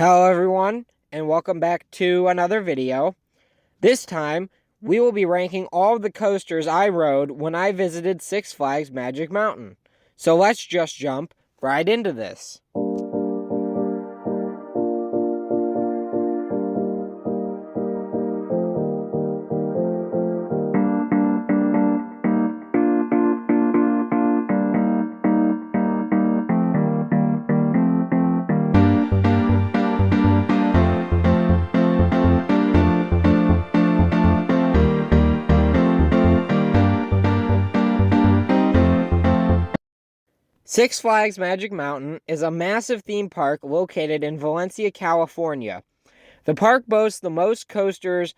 Hello everyone, and welcome back to another video. This time, we will be ranking all of the coasters I rode when I visited Six Flags Magic Mountain. So let's just jump right into this. Six Flags Magic Mountain is a massive theme park located in Valencia, California. The park boasts the most coasters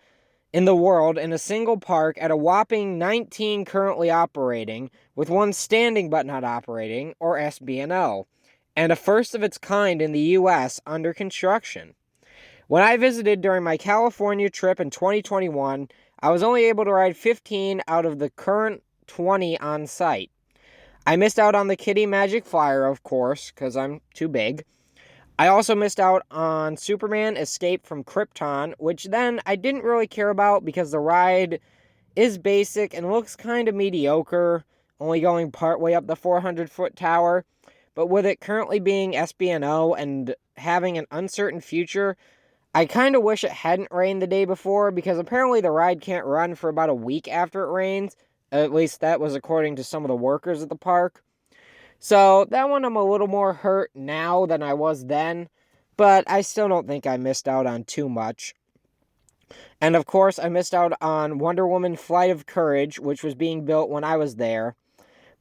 in the world in a single park at a whopping 19 currently operating, with one standing but not operating, or SBNO, and a first of its kind in the US under construction. When I visited during my California trip in 2021, I was only able to ride 15 out of the current 20 on site. I missed out on the Kitty Magic Flyer, of course, because I'm too big. I also missed out on Superman Escape from Krypton, which then I didn't really care about because the ride is basic and looks kind of mediocre, only going partway up the 400-foot tower. But with it currently being SBNO and having an uncertain future, I kind of wish it hadn't rained the day before, because apparently the ride can't run for about a week after it rains. At least that was according to some of the workers at the park. So that one I'm a little more hurt now than I was then, but I still don't think I missed out on too much. And of course, I missed out on Wonder Woman Flight of Courage, which was being built when I was there.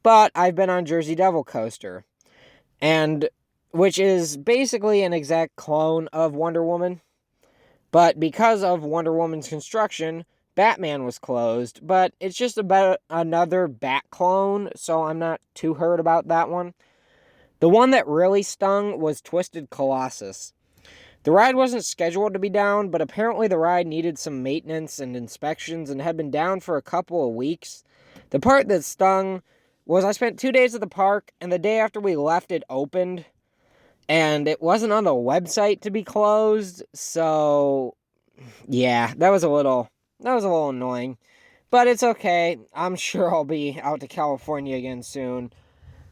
But I've been on Jersey Devil Coaster, and which is basically an exact clone of Wonder Woman. But because of Wonder Woman's construction, Batman was closed, but it's just about another Bat clone, so I'm not too hurt about that one. The one that really stung was Twisted Colossus. The ride wasn't scheduled to be down, but apparently the ride needed some maintenance and inspections and had been down for a couple of weeks. The part that stung was I spent 2 days at the park, and the day after we left it opened, and it wasn't on the website to be closed, so yeah, that was a little annoying, but it's okay. I'm sure I'll be out to California again soon,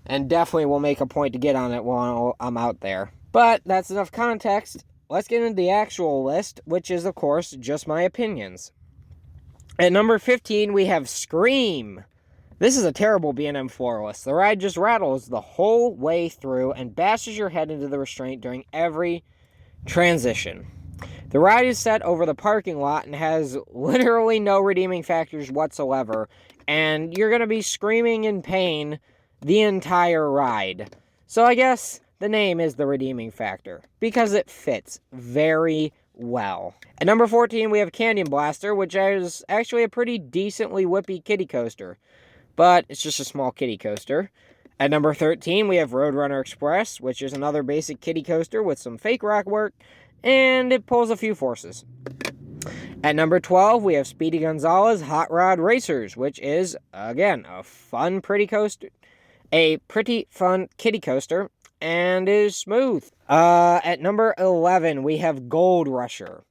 and definitely will make a point to get on it while I'm out there. But that's enough context. Let's get into the actual list, which is, of course, just my opinions. At number 15, we have Scream. This is a terrible B&M floorless. The ride just rattles the whole way through and bashes your head into the restraint during every transition. The ride is set over the parking lot and has literally no redeeming factors whatsoever, and you're going to be screaming in pain the entire ride. So I guess the name is the redeeming factor, because it fits very well. At number 14, we have Canyon Blaster, which is actually a pretty decently whippy kiddie coaster, but it's just a small kiddie coaster. At number 13, we have Roadrunner Express, which is another basic kiddie coaster with some fake rock work, and it pulls a few forces. At number 12, we have Speedy Gonzales Hot Rod Racers, which is, again, a pretty fun kiddie coaster, and is smooth. At number 11, we have Gold Rusher.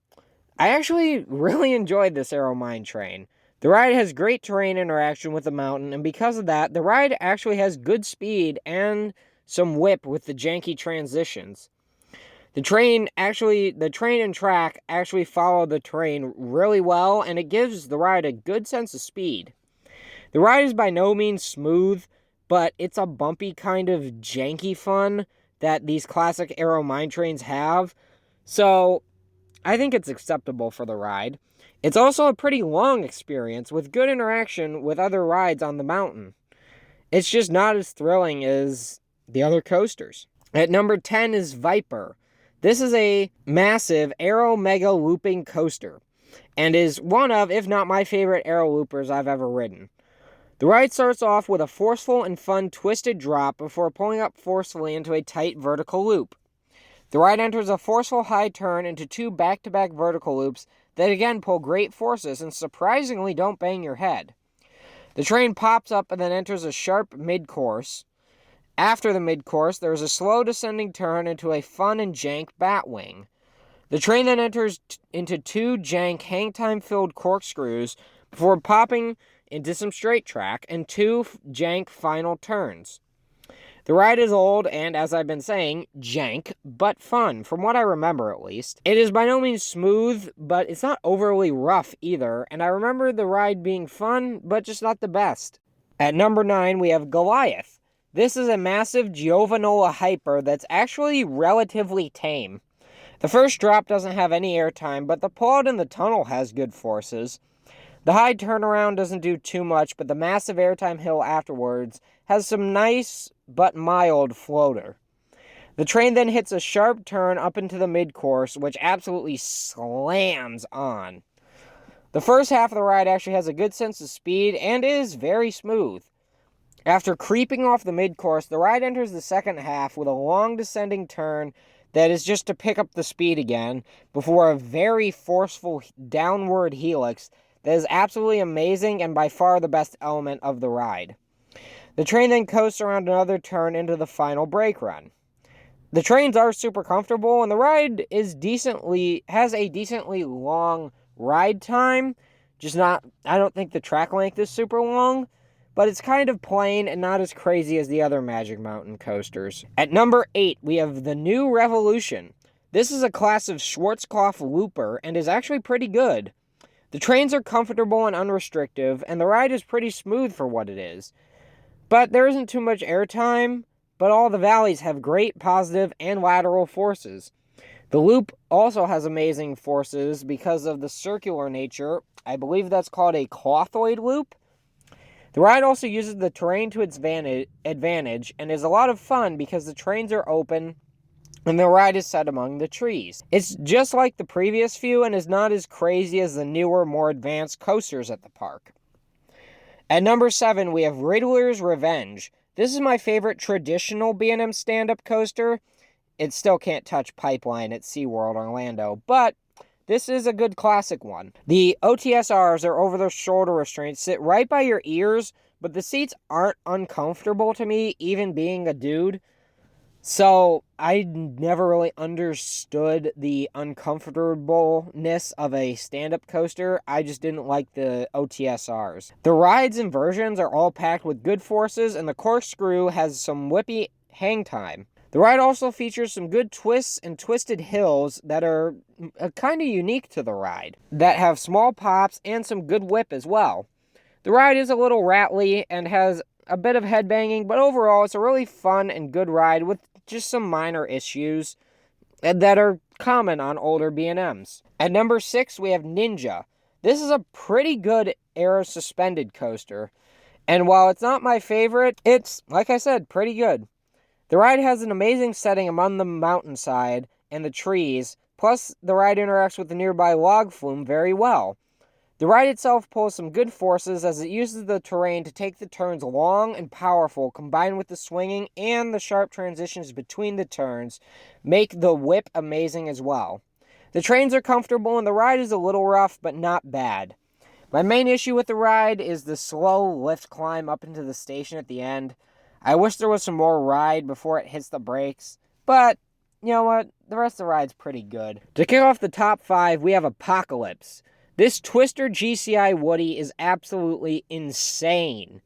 I actually really enjoyed this Aero Mine Train. The ride has great terrain interaction with the mountain, and because of that, the ride actually has good speed and some whip with the janky transitions. The train and track actually follow the terrain really well, and it gives the ride a good sense of speed. The ride is by no means smooth, but it's a bumpy kind of janky fun that these classic Aero Mine Trains have, so I think it's acceptable for the ride. It's also a pretty long experience with good interaction with other rides on the mountain. It's just not as thrilling as the other coasters. At number 10 is Viper. This is a massive Aero Mega looping coaster, and is one of, if not my favorite Aero loopers I've ever ridden. The ride starts off with a forceful and fun twisted drop before pulling up forcefully into a tight vertical loop. The ride enters a forceful high turn into two back-to-back vertical loops that again pull great forces and surprisingly don't bang your head. The train pops up and then enters a sharp mid-course. After the mid-course, there is a slow descending turn into a fun and jank Batwing. The train then enters into 2 jank hang time filled corkscrews before popping into some straight track and 2 jank final turns. The ride is old and, as I've been saying, jank, but fun, from what I remember at least. It is by no means smooth, but it's not overly rough either, and I remember the ride being fun, but just not the best. At number 9, we have Goliath. This is a massive Giovanola hyper that's actually relatively tame. The first drop doesn't have any airtime, but the pullout in the tunnel has good forces. The high turnaround doesn't do too much, but the massive airtime hill afterwards has some nice but mild floater. The train then hits a sharp turn up into the mid-course, which absolutely slams on. The first half of the ride actually has a good sense of speed and is very smooth. After creeping off the mid-course, the ride enters the second half with a long descending turn that is just to pick up the speed again before a very forceful downward helix that is absolutely amazing and by far the best element of the ride. The train then coasts around another turn into the final brake run. The trains are super comfortable and the ride has a decently long ride time. I don't think the track length is super long, but it's kind of plain and not as crazy as the other Magic Mountain coasters. At number 8, we have the New Revolution. This is a class of Schwarzkopf Looper and is actually pretty good. The trains are comfortable and unrestrictive, and the ride is pretty smooth for what it is. But there isn't too much airtime, but all the valleys have great positive and lateral forces. The loop also has amazing forces because of the circular nature. I believe that's called a clothoid loop. The ride also uses the terrain to its advantage and is a lot of fun because the trains are open and the ride is set among the trees. It's just like the previous few and is not as crazy as the newer, more advanced coasters at the park. At number 7, we have Riddler's Revenge. This is my favorite traditional B&M stand-up coaster. It still can't touch Pipeline at SeaWorld Orlando, but this is a good classic one. The OTSRs, or over-the-shoulder restraints, sit right by your ears, but the seats aren't uncomfortable to me, even being a dude. So I never really understood the uncomfortableness of a stand-up coaster. I just didn't like the OTSRs. The rides and versions are all packed with good forces, and the corkscrew has some whippy hang time. The ride also features some good twists and twisted hills that are kind of unique to the ride, that have small pops and some good whip as well. The ride is a little rattly and has a bit of headbanging, but overall it's a really fun and good ride with just some minor issues that are common on older B&Ms. At number 6, we have Ninja. This is a pretty good air suspended coaster, and while it's not my favorite, it's, like I said, pretty good. The ride has an amazing setting among the mountainside and the trees, plus the ride interacts with the nearby log flume very well. The ride itself pulls some good forces as it uses the terrain to take the turns long and powerful, combined with the swinging and the sharp transitions between the turns, make the whip amazing as well. The trains are comfortable and the ride is a little rough, but not bad. My main issue with the ride is the slow lift climb up into the station at the end. I wish there was some more ride before it hits the brakes, but you know what? The rest of the ride's pretty good. To kick off the top 5, we have Apocalypse. This Twister GCI Woody is absolutely insane.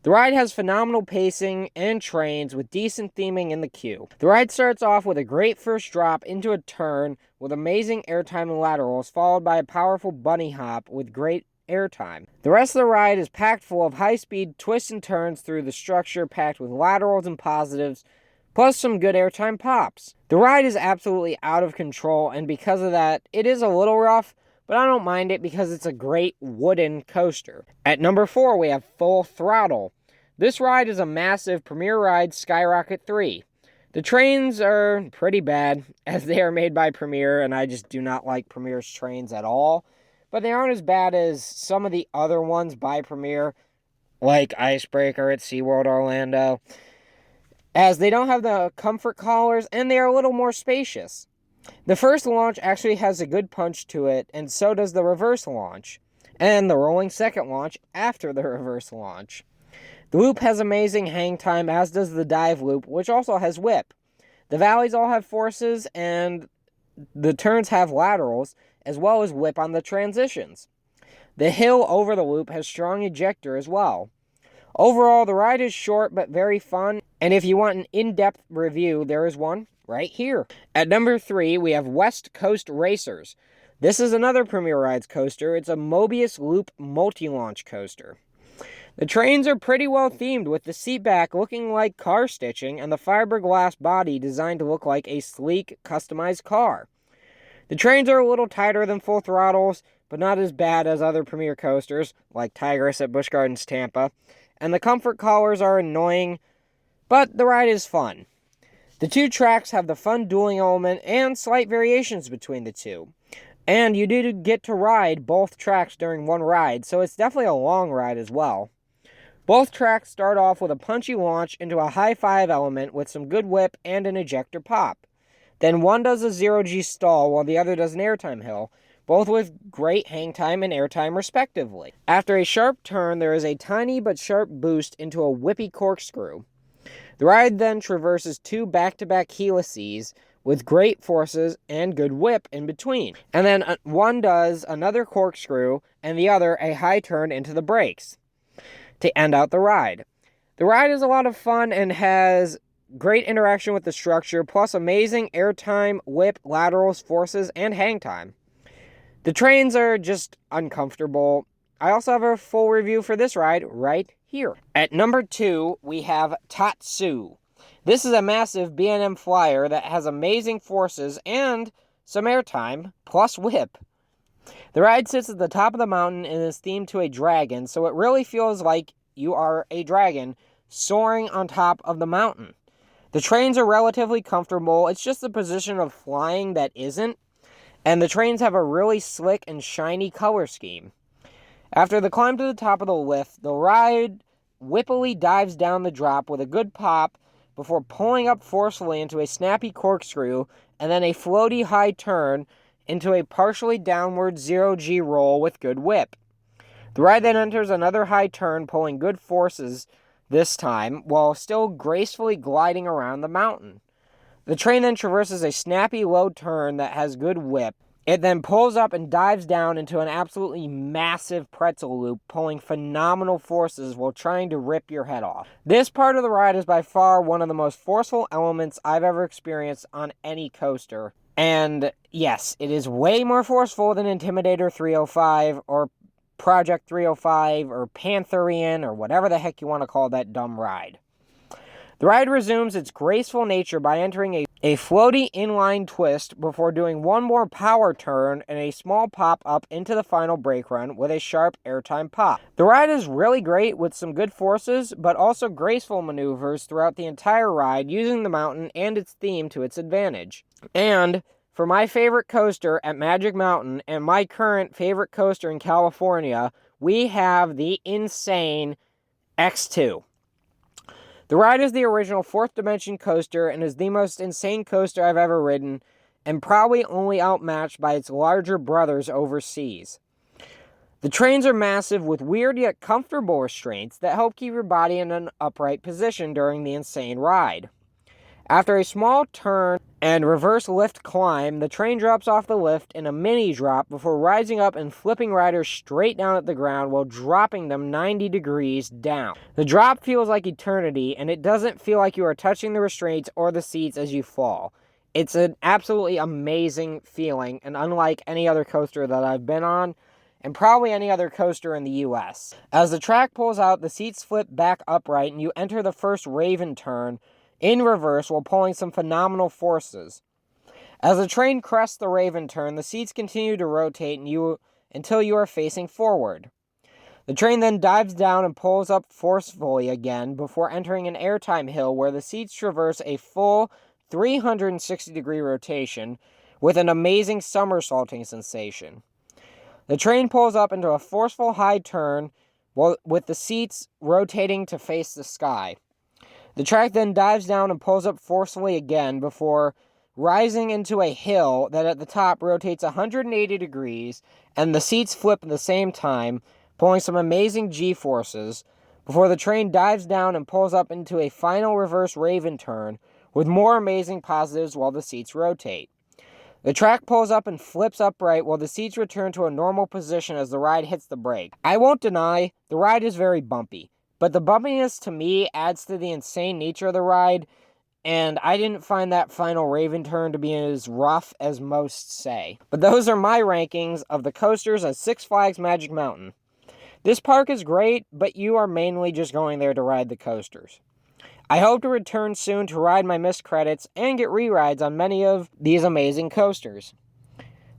The ride has phenomenal pacing and trains with decent theming in the queue. The ride starts off with a great first drop into a turn with amazing airtime and laterals, followed by a powerful bunny hop with great airtime. The rest of the ride is packed full of high-speed twists and turns through the structure, packed with laterals and positives, plus some good airtime pops. The ride is absolutely out of control, and because of that, it is a little rough, but I don't mind it because it's a great wooden coaster. At number 4, we have Full Throttle. This ride is a massive Premier Ride Skyrocket 3. The trains are pretty bad, as they are made by Premier, and I just do not like Premier's trains at all. But they aren't as bad as some of the other ones by Premier, like Icebreaker at SeaWorld Orlando, as they don't have the comfort collars, and they are a little more spacious. The first launch actually has a good punch to it, and so does the reverse launch, and the rolling second launch after the reverse launch. The loop has amazing hang time, as does the dive loop, which also has whip. The valleys all have forces, and the turns have laterals, as well as whip on the transitions. The hill over the loop has strong ejector as well. Overall, the ride is short but very fun, and if you want an in-depth review, there is one right here. At number 3, we have West Coast Racers. This is another Premier Rides coaster. It's a Mobius Loop multi-launch coaster. The trains are pretty well themed, with the seat back looking like car stitching and the fiberglass body designed to look like a sleek, customized car. The trains are a little tighter than Full Throttle's, but not as bad as other Premier coasters, like Tigris at Busch Gardens Tampa, and the comfort collars are annoying, but the ride is fun. The two tracks have the fun dueling element and slight variations between the two. And you do get to ride both tracks during one ride, so it's definitely a long ride as well. Both tracks start off with a punchy launch into a high five element with some good whip and an ejector pop. Then one does a 0G stall while the other does an airtime hill, both with great hang time and airtime respectively. After a sharp turn, there is a tiny but sharp boost into a whippy corkscrew. The ride then traverses two back-to-back helices with great forces and good whip in between. And then one does another corkscrew and the other a high turn into the brakes to end out the ride. The ride is a lot of fun and has great interaction with the structure, plus amazing airtime, whip, laterals, forces, and hang time. The trains are just uncomfortable. I also have a full review for this ride right here. At number 2, we have Tatsu. This is a massive B&M flyer that has amazing forces and some airtime, plus whip. The ride sits at the top of the mountain and is themed to a dragon, so it really feels like you are a dragon soaring on top of the mountain. The trains are relatively comfortable. It's just the position of flying that isn't. And the trains have a really slick and shiny color scheme. After the climb to the top of the lift, the ride whippily dives down the drop with a good pop before pulling up forcefully into a snappy corkscrew and then a floaty high turn into a partially downward 0G roll with good whip. The ride then enters another high turn, pulling good forces this time, while still gracefully gliding around the mountain. The train then traverses a snappy low turn that has good whip. It then pulls up and dives down into an absolutely massive pretzel loop, pulling phenomenal forces while trying to rip your head off. This part of the ride is by far one of the most forceful elements I've ever experienced on any coaster. And yes, it is way more forceful than Intimidator 305 or Project 305 or Pantherian or whatever the heck you want to call that dumb ride. The ride resumes its graceful nature by entering a floaty inline twist before doing one more power turn and a small pop up into the final brake run with a sharp airtime pop. The ride is really great with some good forces, but also graceful maneuvers throughout the entire ride, using the mountain and its theme to its advantage. And for my favorite coaster at Magic Mountain and my current favorite coaster in California, we have the insane X2. The ride is the original fourth dimension coaster and is the most insane coaster I've ever ridden, and probably only outmatched by its larger brothers overseas. The trains are massive with weird yet comfortable restraints that help keep your body in an upright position during the insane ride. After a small turn and reverse lift climb, the train drops off the lift in a mini drop before rising up and flipping riders straight down at the ground while dropping them 90 degrees down. The drop feels like eternity, and it doesn't feel like you are touching the restraints or the seats as you fall. It's an absolutely amazing feeling, and unlike any other coaster that I've been on, and probably any other coaster in the US. As the track pulls out, the seats flip back upright, and you enter the first Raven turn in reverse while pulling some phenomenal forces. As the train crests the Raven turn, the seats continue to rotate until you are facing forward. The train then dives down and pulls up forcefully again before entering an airtime hill where the seats traverse a full 360-degree rotation with an amazing somersaulting sensation. The train pulls up into a forceful high turn with the seats rotating to face the sky. The track then dives down and pulls up forcefully again before rising into a hill that at the top rotates 180 degrees, and the seats flip at the same time, pulling some amazing G-forces, before the train dives down and pulls up into a final reverse Raven turn with more amazing positives while the seats rotate. The track pulls up and flips upright while the seats return to a normal position as the ride hits the brake. I won't deny, the ride is very bumpy, but the bumpiness to me adds to the insane nature of the ride, and I didn't find that final Raven turn to be as rough as most say. But those are my rankings of the coasters at Six Flags Magic Mountain. This park is great, but you are mainly just going there to ride the coasters. I hope to return soon to ride my missed credits and get re-rides on many of these amazing coasters.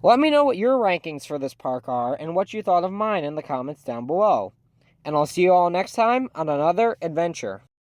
Let me know what your rankings for this park are and what you thought of mine in the comments down below. And I'll see you all next time on another adventure.